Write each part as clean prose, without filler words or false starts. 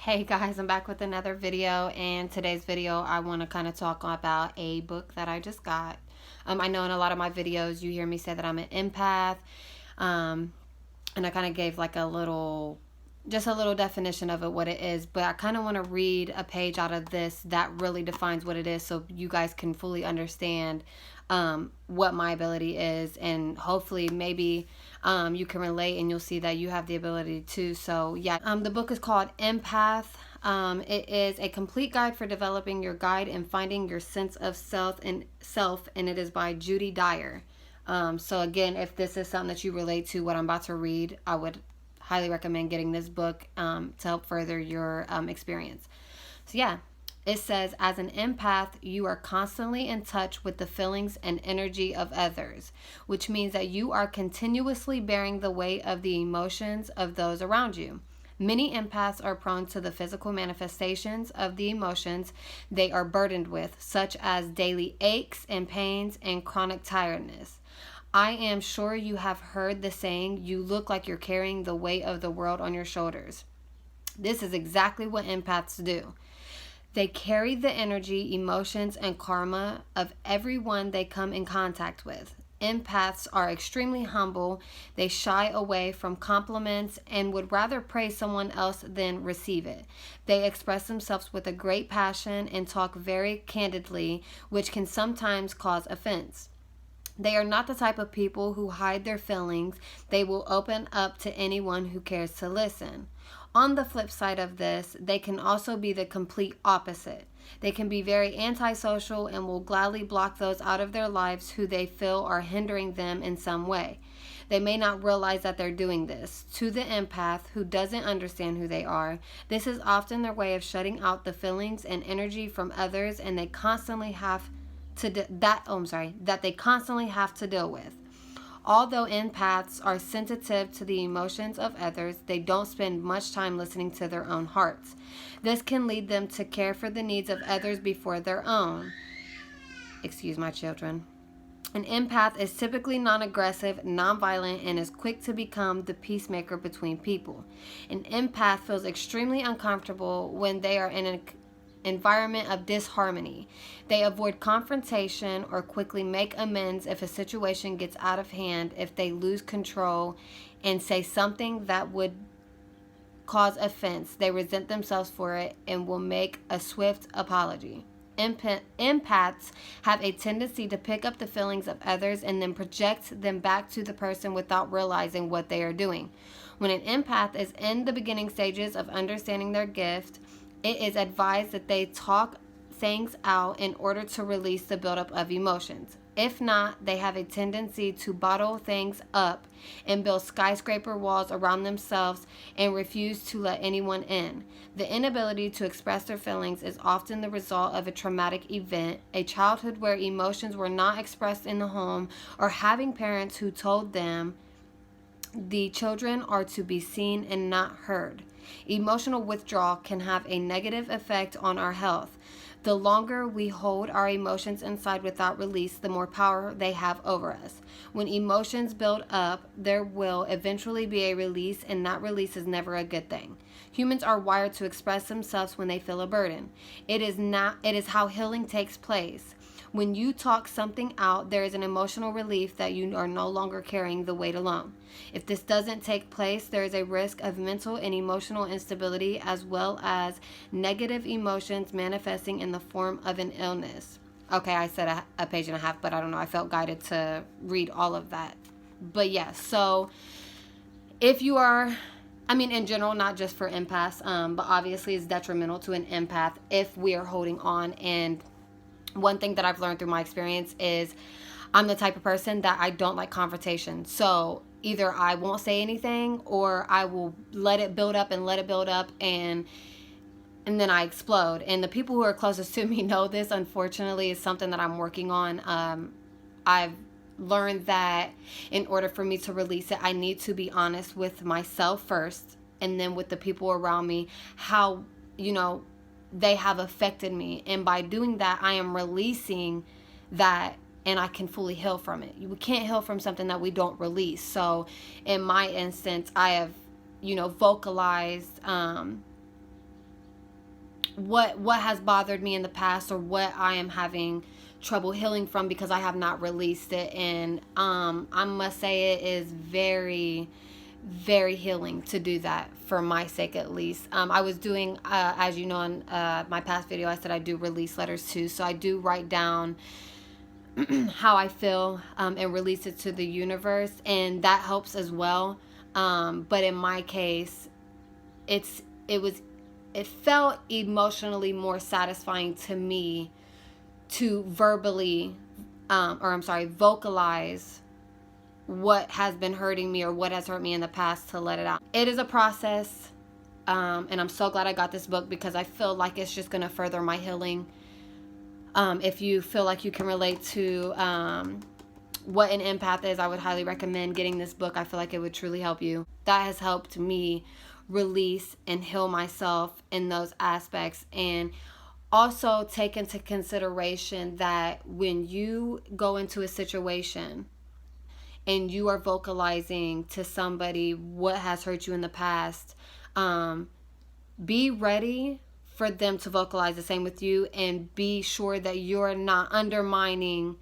Hey guys, I'm back with another video, and today's video I want to kind of talk about a book that I just got. I know in a lot of my videos you hear me say that I'm an empath, and I kind of gave like just a little definition of it, what it is, but I kind of want to read a page out of this that really defines what it is so you guys can fully understand what my ability is, and hopefully maybe you can relate and you'll see that you have the ability too. So yeah, the book is called Empath. It is a complete guide for developing your guide and finding your sense of self, and it is by Judy Dyer. So again, if this is something that you relate to what I'm about to read, I would highly recommend getting this book to help further your experience. So yeah, it says, as an empath, you are constantly in touch with the feelings and energy of others, which means that you are continuously bearing the weight of the emotions of those around you. Many empaths are prone to the physical manifestations of the emotions they are burdened with, such as daily aches and pains and chronic tiredness. I am sure you have heard the saying, you look like you're carrying the weight of the world on your shoulders. This is exactly what empaths do. They carry the energy, emotions, and karma of everyone they come in contact with. Empaths are extremely humble. They shy away from compliments and would rather praise someone else than receive it. They express themselves with a great passion and talk very candidly, which can sometimes cause offense. They are not the type of people who hide their feelings. They will open up to anyone who cares to listen. On the flip side of this, they can also be the complete opposite. They can be very antisocial and will gladly block those out of their lives who they feel are hindering them in some way. They may not realize that they're doing this. To the empath who doesn't understand who they are, this is often their way of shutting out the feelings and energy from others, and they constantly have that they constantly have to deal with. Although empaths are sensitive to the emotions of others, they don't spend much time listening to their own hearts. This can lead them to care for the needs of others before their own. Excuse my children. An empath is typically non-aggressive, non-violent, and is quick to become the peacemaker between people. An empath feels extremely uncomfortable when they are in an environment of disharmony. They avoid confrontation or quickly make amends if a situation gets out of hand, if they lose control and say something that would cause offense. They resent themselves for it and will make a swift apology. Empaths have a tendency to pick up the feelings of others and then project them back to the person without realizing what they are doing. When an empath is in the beginning stages of understanding their gift, it is advised that they talk things out in order to release the buildup of emotions. If not, they have a tendency to bottle things up and build skyscraper walls around themselves and refuse to let anyone in. The inability to express their feelings is often the result of a traumatic event, a childhood where emotions were not expressed in the home, or having parents who told them the children are to be seen and not heard. Emotional withdrawal can have a negative effect on our health. The longer we hold our emotions inside without release, the more power they have over us. When emotions build up, there will eventually be a release, and that release is never a good thing. Humans are wired to express themselves when they feel a burden. It is how healing takes place. When you talk something out, there is an emotional relief that you are no longer carrying the weight alone. If this doesn't take place, there is a risk of mental and emotional instability, as well as negative emotions manifesting in the form of an illness. Okay, I said a page and a half, but I don't know. I felt guided to read all of that. But yeah, so if you are, in general, not just for empaths, but obviously it's detrimental to an empath if we are holding on. And one thing that I've learned through my experience is I'm the type of person that I don't like confrontation. So either I won't say anything, or I will let it build up and and then I explode. And the people who are closest to me know this. Unfortunately, it's something that I'm working on. I've learned that in order for me to release it, I need to be honest with myself first, and then with the people around me, how, they have affected me. And by doing that, I am releasing that, and I can fully heal from it. We can't heal from something that we don't release. So in my instance, I have, vocalized what has bothered me in the past, or what I am having trouble healing from, because I have not released it. And I must say it is very, very healing to do that, for my sake at least. I was doing, as you know, in my past video, I said I do release letters too. So I do write down how I feel, and release it to the universe, and that helps as well. But in my case, it felt emotionally more satisfying to me to vocalize what has been hurting me, or what has hurt me in the past, to let it out. It is a process, and I'm so glad I got this book, because I feel like it's just going to further my healing. If you feel like you can relate to what an empath is, I would highly recommend getting this book. I feel like it would truly help you. That has helped me release and heal myself in those aspects. And also take into consideration that when you go into a situation and you are vocalizing to somebody what has hurt you in the past, be ready for them to vocalize the same with you, and be sure that you're not undermining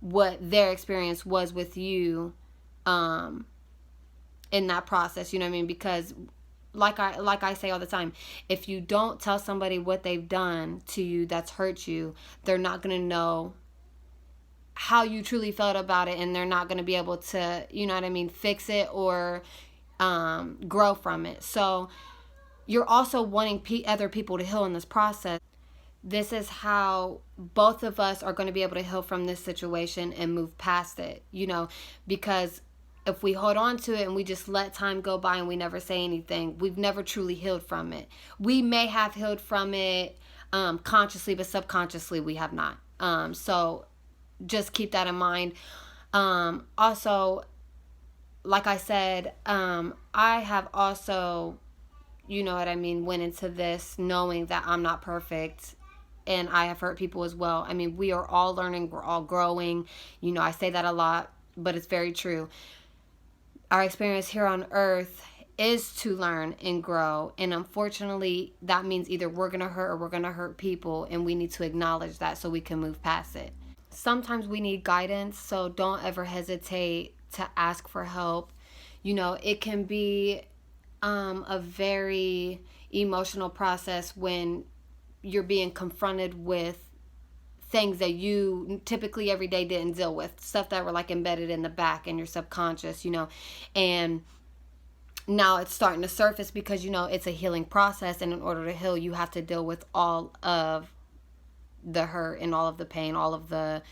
what their experience was with you in that process. You know what I mean? Because like I say all the time, if you don't tell somebody what they've done to you that's hurt you, they're not going to know how you truly felt about it, and they're not going to be able to, you know what I mean, fix it or grow from it. So you're also wanting other people to heal in this process. This is how both of us are going to be able to heal from this situation and move past it, you know, because if we hold on to it and we just let time go by and we never say anything, we've never truly healed from it. We may have healed from it consciously, but subconsciously we have not. So just keep that in mind. Also, like I said, I have also, you know what I mean, went into this knowing that I'm not perfect, and I have hurt people as well. I mean, we are all learning, we're all growing. You know, I say that a lot, but it's very true. Our experience here on earth is to learn and grow, and unfortunately that means either we're going to hurt or we're going to hurt people, and we need to acknowledge that so we can move past it. Sometimes we need guidance, so don't ever hesitate to ask for help. You know, it can be a very emotional process when you're being confronted with things that you typically every day didn't deal with, stuff that were like embedded in the back in your subconscious, you know, and now it's starting to surface because, you know, it's a healing process, and in order to heal, you have to deal with all of the hurt and all of the pain, all of the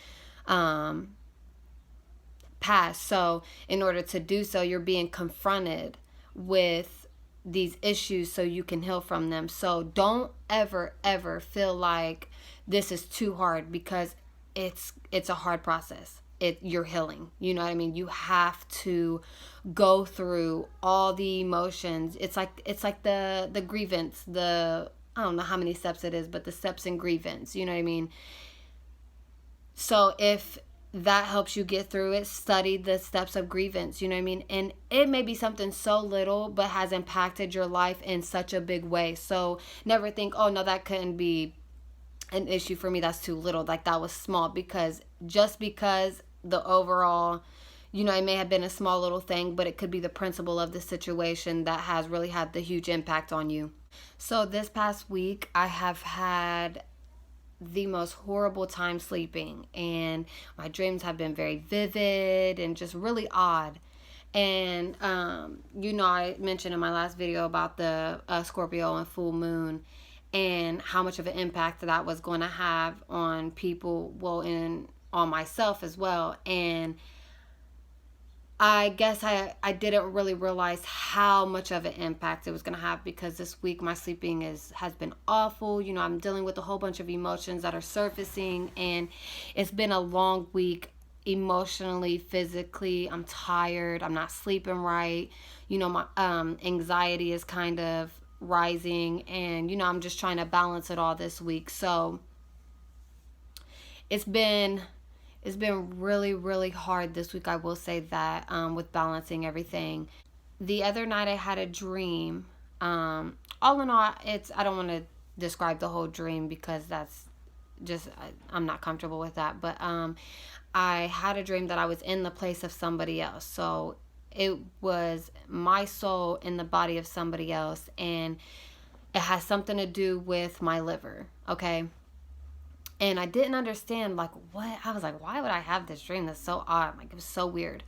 past. So in order to do so, you're being confronted with these issues so you can heal from them. So don't ever feel like this is too hard, because it's a hard process. You're healing, you know what I mean? You have to go through all the emotions. It's like the grievance, I don't know how many steps it is, but the steps in grievance, you know what I mean? So if that helps you get through it, study the steps of grievance, you know what I mean? And it may be something so little, but has impacted your life in such a big way. So never think, oh no, that couldn't be an issue for me, that's too little, like that was small. Because just because the overall, you know, it may have been a small little thing, but it could be the principle of the situation that has really had the huge impact on you. So this past week, I have had the most horrible time sleeping, and my dreams have been very vivid and just really odd. And you know, I mentioned in my last video about the Scorpio and full moon, and how much of an impact that was going to have on people, well, and on myself as well. And I guess I didn't really realize how much of an impact it was going to have, because this week my sleeping has been awful. You know, I'm dealing with a whole bunch of emotions that are surfacing, and it's been a long week emotionally, physically. I'm tired. I'm not sleeping right. You know, my anxiety is kind of rising, and you know, I'm just trying to balance it all this week. So it's been really, really hard this week, I will say that, with balancing everything. The other night I had a dream. All in all, I don't want to describe the whole dream because that's just, I'm not comfortable with that. But I had a dream that I was in the place of somebody else. So it was my soul in the body of somebody else, and it has something to do with my liver, okay? And I didn't understand, like, what? I was like, why would I have this dream? That's so odd. Like, it was so weird.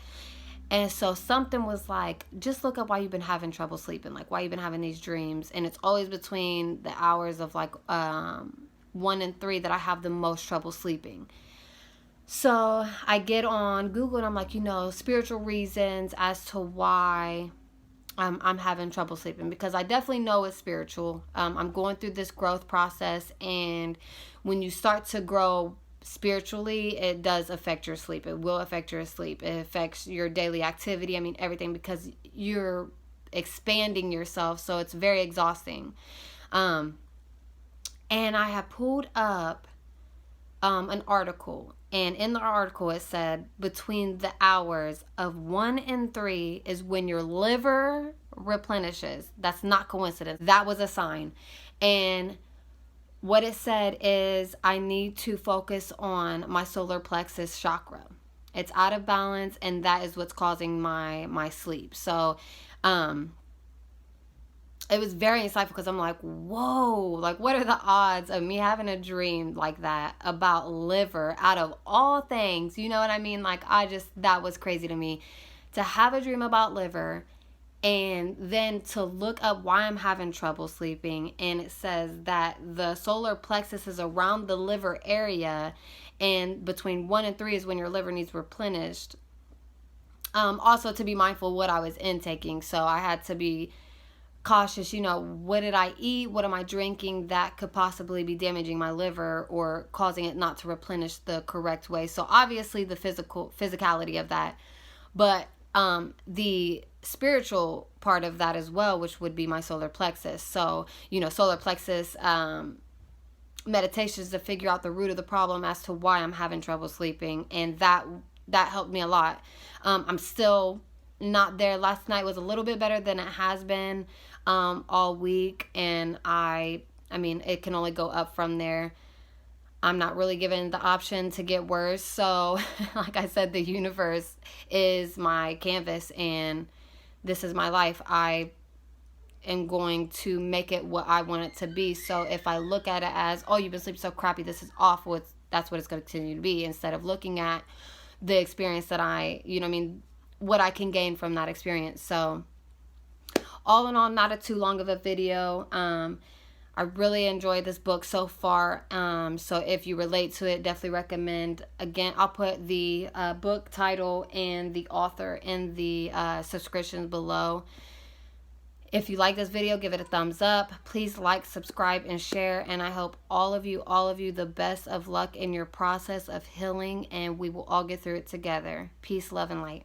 And so something was like, just look up why you've been having trouble sleeping, like why you've been having these dreams. And it's always between the hours of like 1 and 3 that I have the most trouble sleeping. So I get on Google and I'm like, spiritual reasons as to why I'm having trouble sleeping, because I definitely know it's spiritual. I'm going through this growth process, and when you start to grow spiritually, it does affect your sleep. It will affect your sleep. It affects your daily activity. I mean, everything, because you're expanding yourself. So it's very exhausting. And I have pulled up an article, and in the article it said between the hours of 1 and 3 is when your liver replenishes. That's not coincidence. That was a sign. And what it said is I need to focus on my solar plexus chakra. It's out of balance, and that is what's causing my sleep. So it was very insightful, because I'm like, whoa, like what are the odds of me having a dream like that about liver out of all things? You know what I mean? Like, that was crazy to me to have a dream about liver, and then to look up why I'm having trouble sleeping. And it says that the solar plexus is around the liver area, and between 1 and 3 is when your liver needs replenished. Also to be mindful what I was intaking. So I had to be cautious, what did I eat? What am I drinking that could possibly be damaging my liver or causing it not to replenish the correct way? So obviously the physicality of that, but the spiritual part of that as well, which would be my solar plexus. So, solar plexus meditations to figure out the root of the problem as to why I'm having trouble sleeping. And that helped me a lot. I'm still not there. Last night was a little bit better than it has been all week, and I mean, it can only go up from there. I'm not really given the option to get worse. So like I said, the universe is my canvas, and this is my life. I am going to make it what I want it to be. So if I look at it as, oh, you've been sleeping so crappy, this is awful, that's what it's going to continue to be, instead of looking at the experience that what I can gain from that experience. So all in all, not a too long of a video. I really enjoyed this book so far. So if you relate to it, definitely recommend. Again, I'll put the book title and the author in the subscriptions below. If you like this video, give it a thumbs up. Please like, subscribe, and share. And I hope all of you, the best of luck in your process of healing, and we will all get through it together. Peace, love, and light.